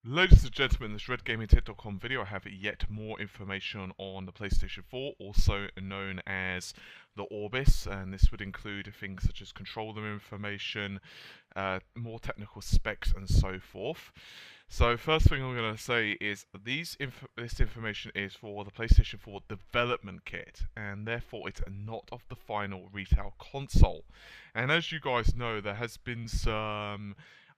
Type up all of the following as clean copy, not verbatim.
Ladies and gentlemen, in this RedGamingTech.com video, I have yet more information on the PlayStation 4, also known as the Orbis, and this would include things such as controller information, more technical specs, and so forth. So first thing I'm going to say is this information is for the PlayStation 4 development kit, and therefore it's not of the final retail console. And as you guys know, there has been some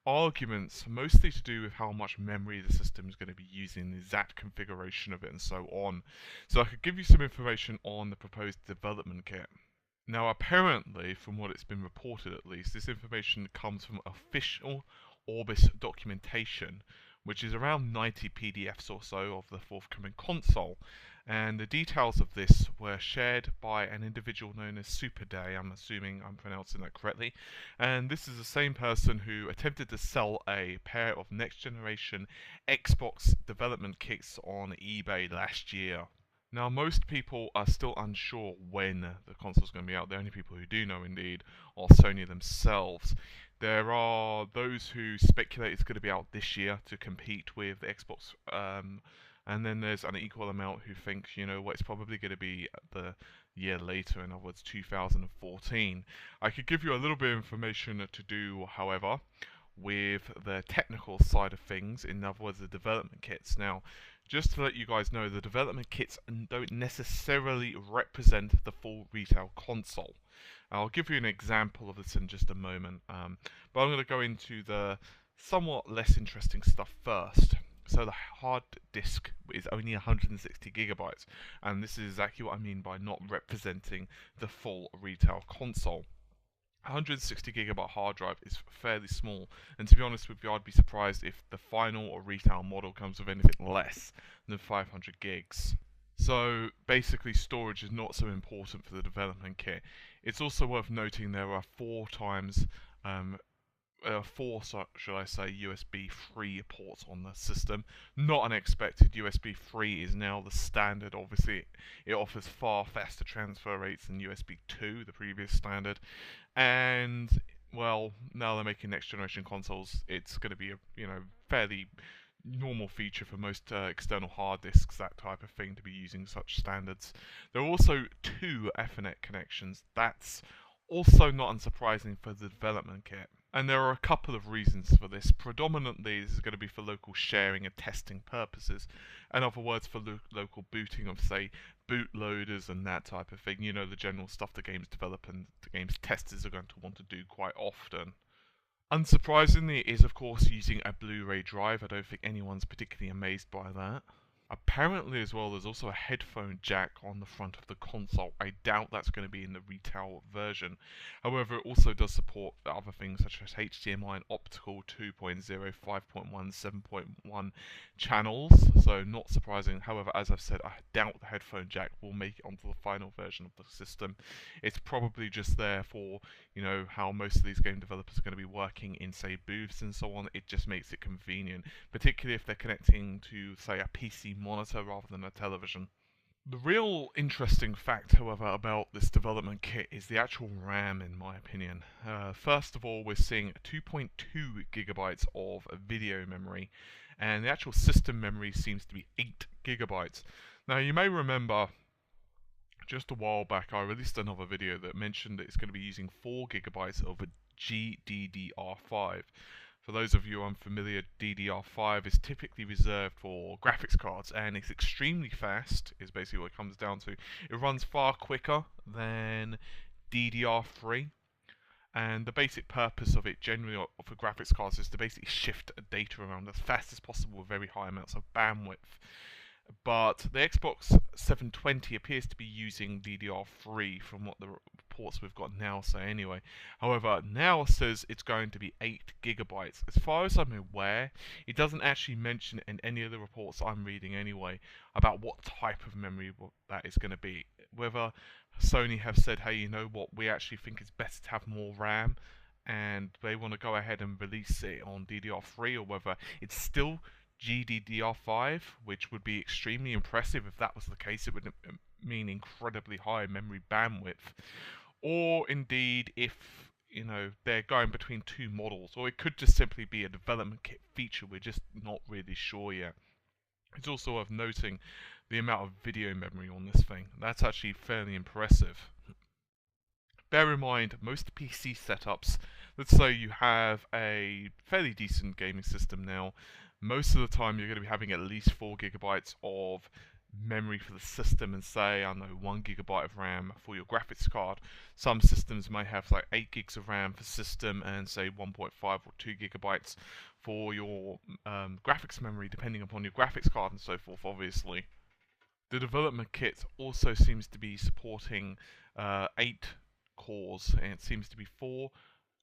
arguments, mostly to do with how much memory the system is going to be using, the exact configuration of it, and so on. So I could give you some information on the proposed development kit. Now, apparently, from what it's been reported at least, this information comes from official Orbis documentation, which is around 90 PDFs or so of the forthcoming console. And the details of this were shared by an individual known as Superday, I'm assuming I'm pronouncing that correctly. And this is the same person who attempted to sell a pair of next generation Xbox development kits on eBay last year. Now, most people are still unsure when the console is going to be out. The only people who do know, indeed, are Sony themselves. There are those who speculate it's going to be out this year to compete with the Xbox, and then there's an equal amount who think, you know what, it's probably going to be the year later, in other words, 2014. I could give you a little bit of information to do, however, with the technical side of things, in other words, the development kits. Now, just to let you guys know, the development kits don't necessarily represent the full retail console. I'll give you an example of this in just a moment, but I'm going to go into the somewhat less interesting stuff first. So the hard disk is only 160 gigabytes, and this is exactly what I mean by not representing the full retail console. 160 gigabyte hard drive is fairly small, and to be honest with you, I'd be surprised if the final or retail model comes with anything less than 500 gigs. So basically, storage is not so important for the development kit. It's also worth noting there are four, should I say, USB 3 ports on the system. Not unexpected. USB 3 is now the standard. Obviously, it offers far faster transfer rates than USB 2, the previous standard. And well, now they're making next generation consoles. It's going to be a fairly normal feature for most external hard disks, that type of thing, to be using such standards. There are also two Ethernet connections. That's also not unsurprising for the development kit. And there are a couple of reasons for this. Predominantly, this is going to be for local sharing and testing purposes. In other words, for local booting of, say, bootloaders and that type of thing. You know, the general stuff the games developers and the games testers are going to want to do quite often. Unsurprisingly, it is of course using a Blu-ray drive. I don't think anyone's particularly amazed by that. Apparently as well, there's also a headphone jack on the front of the console. I doubt that's going to be in the retail version. However, it also does support other things such as HDMI and optical 2.0, 5.1, 7.1 channels, so not surprising. However, as I've said, I doubt the headphone jack will make it onto the final version of the system. It's probably just there for, how most of these game developers are going to be working in, say, booths and so on. It just makes it convenient, particularly if they're connecting to, say, a PC monitor rather than a television. The real interesting fact, however, about this development kit is the actual RAM, in my opinion. First of all, we're seeing 2.2 gigabytes of video memory, and the actual system memory seems to be 8 gigabytes. Now, you may remember just a while back I released another video that mentioned that it's going to be using 4 gigabytes of a GDDR5. For those of you unfamiliar, DDR5 is typically reserved for graphics cards, and it's extremely fast, is basically what it comes down to. It runs far quicker than DDR3, and the basic purpose of it generally for graphics cards is to basically shift data around as fast as possible with very high amounts of bandwidth. But the Xbox 720 appears to be using DDR3 from what the reports we've got now say anyway. However, now says it's going to be 8 gigabytes. As far as I'm aware, it doesn't actually mention in any of the reports I'm reading anyway about what type of memory that is going to be. Whether Sony have said, hey, you know what, we actually think it's better to have more RAM, and they want to go ahead and release it on DDR3, or whether it's still GDDR5, which would be extremely impressive if that was the case. It would mean incredibly high memory bandwidth. Or indeed, if they're going between two models, or it could just simply be a development kit feature. We're just not really sure yet. It's also worth noting the amount of video memory on this thing. That's actually fairly impressive. Bear in mind, most PC setups, let's say you have a fairly decent gaming system now, most of the time you're going to be having at least 4 gigabytes of memory for the system and say, I don't know, 1 gigabyte of RAM for your graphics card. Some systems may have like 8 gigs of RAM for system and say 1.5 or 2 gigabytes for your graphics memory, depending upon your graphics card and so forth, obviously. The development kit also seems to be supporting 8 cores, and it seems to be 4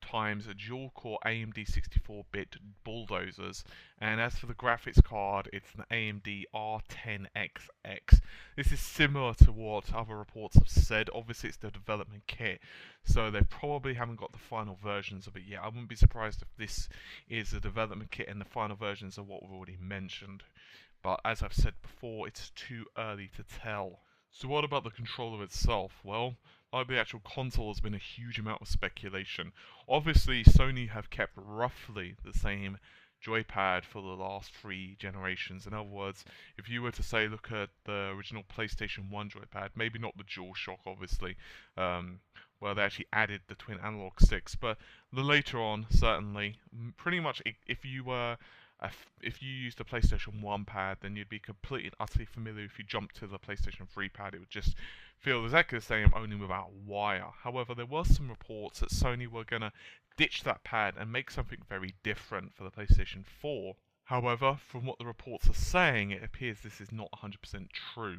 times a dual-core AMD 64-bit bulldozers. And as for the graphics card, it's an AMD R10XX. This is similar to what other reports have said. Obviously, it's the development kit, so they probably haven't got the final versions of it yet. I wouldn't be surprised if this is the development kit and the final versions are what we've already mentioned. But as I've said before, it's too early to tell. So what about the controller itself? Well, like the actual console, has been a huge amount of speculation. Obviously, Sony have kept roughly the same joypad for the last 3 generations. In other words, if you were to say look at the original PlayStation 1 joypad, maybe not the DualShock obviously, where they actually added the twin analog sticks, but the later on, certainly, pretty much if you used the PlayStation 1 pad, then you'd be completely and utterly familiar. If you jumped to the PlayStation 3 pad, it would just feel exactly the same, only without wire. However, there were some reports that Sony were going to ditch that pad and make something very different for the PlayStation 4. However, from what the reports are saying, it appears this is not 100% true.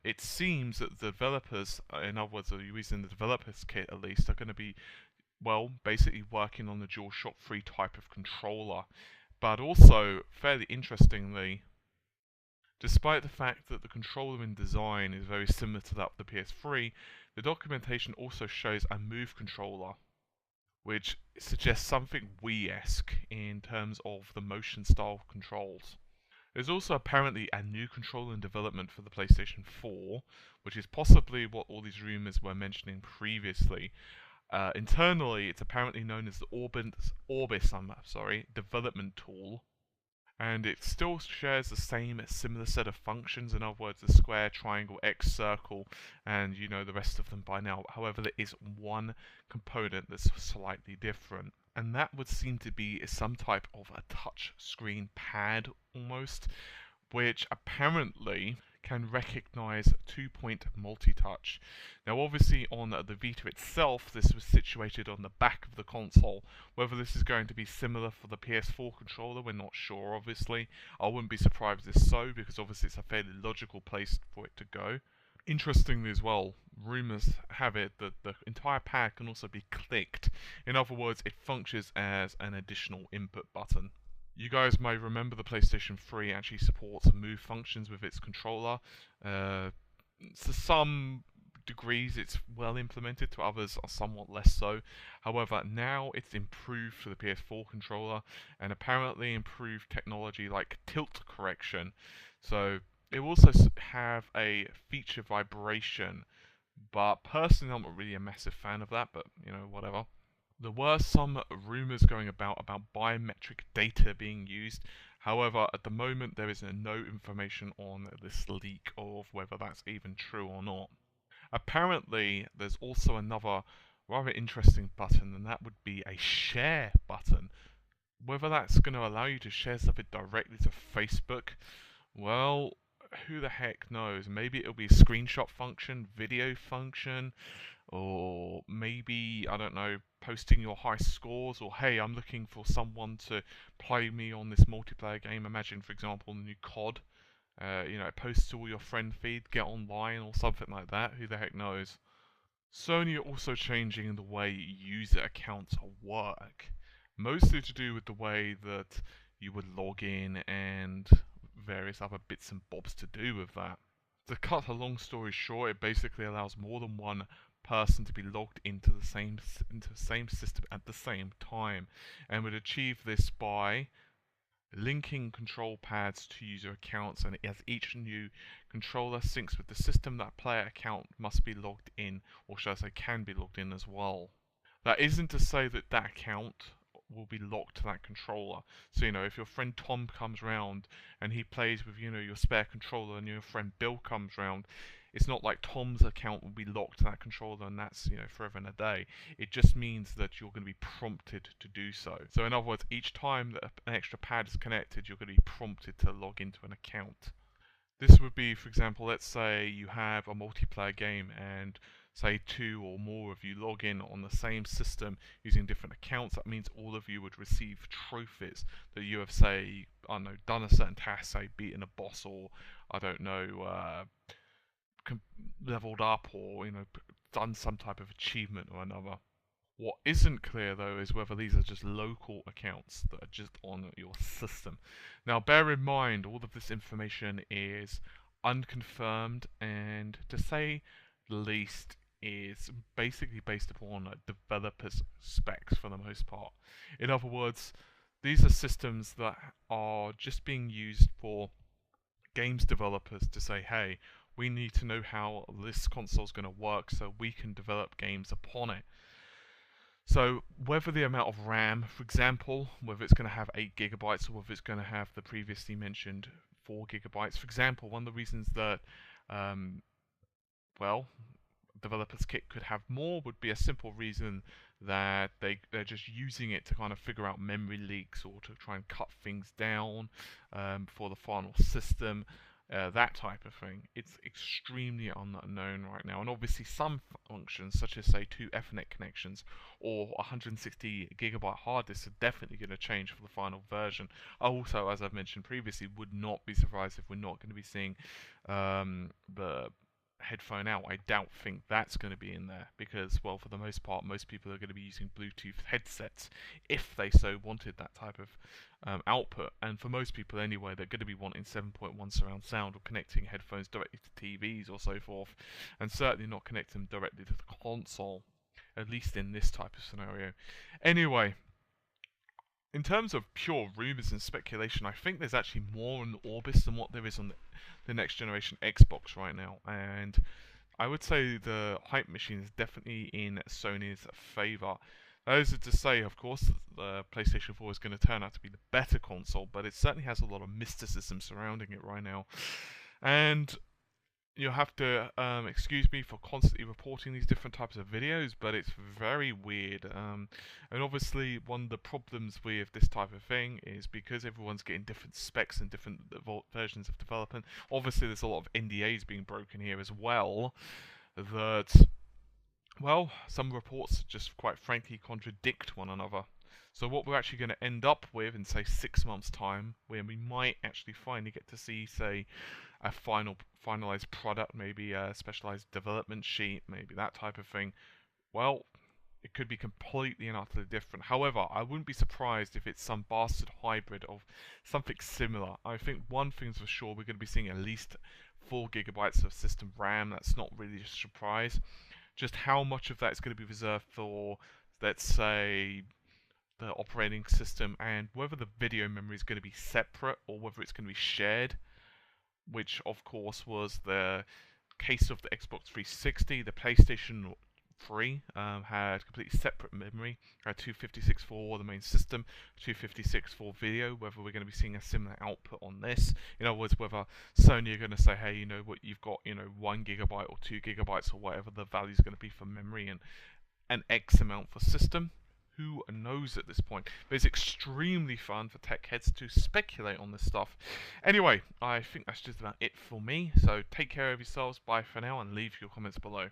It seems that the developers, in other words, using the developers kit at least, are going to be, well, basically working on the DualShock 3 type of controller. But also, fairly interestingly, despite the fact that the controller in design is very similar to that of the PS3, the documentation also shows a Move controller, which suggests something Wii-esque in terms of the motion style controls. There's also apparently a new controller in development for the PlayStation 4, which is possibly what all these rumours were mentioning previously. Internally, it's apparently known as the Orbis development tool, and it still shares the same similar set of functions. In other words, the square, triangle, X, circle, and you know the rest of them by now. However, there is one component that's slightly different, and that would seem to be some type of a touch screen pad almost, which apparently can recognize 2-point multi-touch. Now obviously on the Vita itself, this was situated on the back of the console. Whether this is going to be similar for the PS4 controller, we're not sure obviously. I wouldn't be surprised if so, because obviously it's a fairly logical place for it to go. Interestingly as well, rumours have it that the entire pad can also be clicked. In other words, it functions as an additional input button. You guys may remember the PlayStation 3 actually supports move functions with its controller. To some degrees it's well implemented, to others are somewhat less so. However, now it's improved for the PS4 controller, and apparently improved technology like tilt correction. So it will also have a feature vibration, but personally I'm not really a massive fan of that, but you know, whatever. There were some rumours going about biometric data being used. However, at the moment there is no information on this leak of whether that's even true or not. Apparently, there's also another rather interesting button, and that would be a share button. Whether that's going to allow you to share something directly to Facebook, well, who the heck knows? Maybe it'll be a screenshot function, video function, or maybe, I don't know, posting your high scores, or hey, I'm looking for someone to play me on this multiplayer game. Imagine, for example, the new COD. Post to all your friend feed, get online, or something like that. Who the heck knows? Sony are also changing the way user accounts work, mostly to do with the way that you would log in and various other bits and bobs to do with that. To cut a long story short, it basically allows more than one person to be logged into the same system at the same time, and would achieve this by linking control pads to user accounts, and as each new controller syncs with the system, that player account must be logged in, or should I say can be logged in as well. That isn't to say that that account will be locked to that controller. So, if your friend Tom comes round and he plays with, your spare controller, and your friend Bill comes round, it's not like Tom's account will be locked to that controller and that's, forever and a day. It just means that you're going to be prompted to do so. So in other words, each time that an extra pad is connected, you're going to be prompted to log into an account. This would be, for example, let's say you have a multiplayer game and say 2 or more of you log in on the same system using different accounts. That means all of you would receive trophies that you have, say, I don't know, done a certain task, say beaten a boss, or I don't know, leveled up, or done some type of achievement or another. What isn't clear though is whether these are just local accounts that are just on your system. Now bear in mind, all of this information is unconfirmed, and to say the least is basically based upon developers' specs for the most part. In other words, these are systems that are just being used for games developers to say, hey, we need to know how this console is going to work so we can develop games upon it. So whether the amount of RAM, for example, whether it's going to have 8 gigabytes or whether it's going to have the previously mentioned 4 gigabytes, for example, one of the reasons that, developers kit could have more would be a simple reason that they're just using it to kind of figure out memory leaks or to try and cut things down for the final system. That type of thing. It's extremely unknown right now, and obviously some functions, such as say 2 Ethernet connections or 160 gigabyte hard disks, are definitely going to change for the final version. Also, as I've mentioned previously, would not be surprised if we're not going to be seeing the headphone out. I think that's going to be in there because, well, for the most part, most people are going to be using Bluetooth headsets if they so wanted that type of output. And for most people anyway, they're going to be wanting 7.1 surround sound or connecting headphones directly to TVs or so forth, and certainly not connecting them directly to the console, at least in this type of scenario. Anyway, in terms of pure rumours and speculation, I think there's actually more on Orbis than what there is on the next generation Xbox right now, and I would say the hype machine is definitely in Sony's favour. That is to say, of course, the PlayStation 4 is going to turn out to be the better console, but it certainly has a lot of mysticism surrounding it right now. And you'll have to excuse me for constantly reporting these different types of videos, but it's very weird. And obviously, one of the problems with this type of thing is because everyone's getting different specs and different versions of development. Obviously, there's a lot of NDAs being broken here as well. That, well, some reports just quite frankly contradict one another. So what we're actually going to end up with in, say, 6 months' time, where we might actually finally get to see, say, a finalized product, maybe a specialized development sheet, maybe that type of thing, well, it could be completely and utterly different. However, I wouldn't be surprised if it's some bastard hybrid of something similar. I think one thing's for sure, we're going to be seeing at least 4 gigabytes of system RAM. That's not really a surprise. Just how much of that is going to be reserved for, let's say, the operating system, and whether the video memory is going to be separate or whether it's going to be shared, which of course was the case of the Xbox 360. The PlayStation 3 had completely separate memory, had 256 for the main system, 256 for video. Whether we're going to be seeing a similar output on this, in other words, whether Sony are going to say, hey, you know what, you've got 1 gigabyte or 2 gigabytes or whatever the value is going to be for memory, and an X amount for system. Who knows at this point? But it's extremely fun for tech heads to speculate on this stuff. Anyway, I think that's just about it for me. So take care of yourselves. Bye for now, and leave your comments below.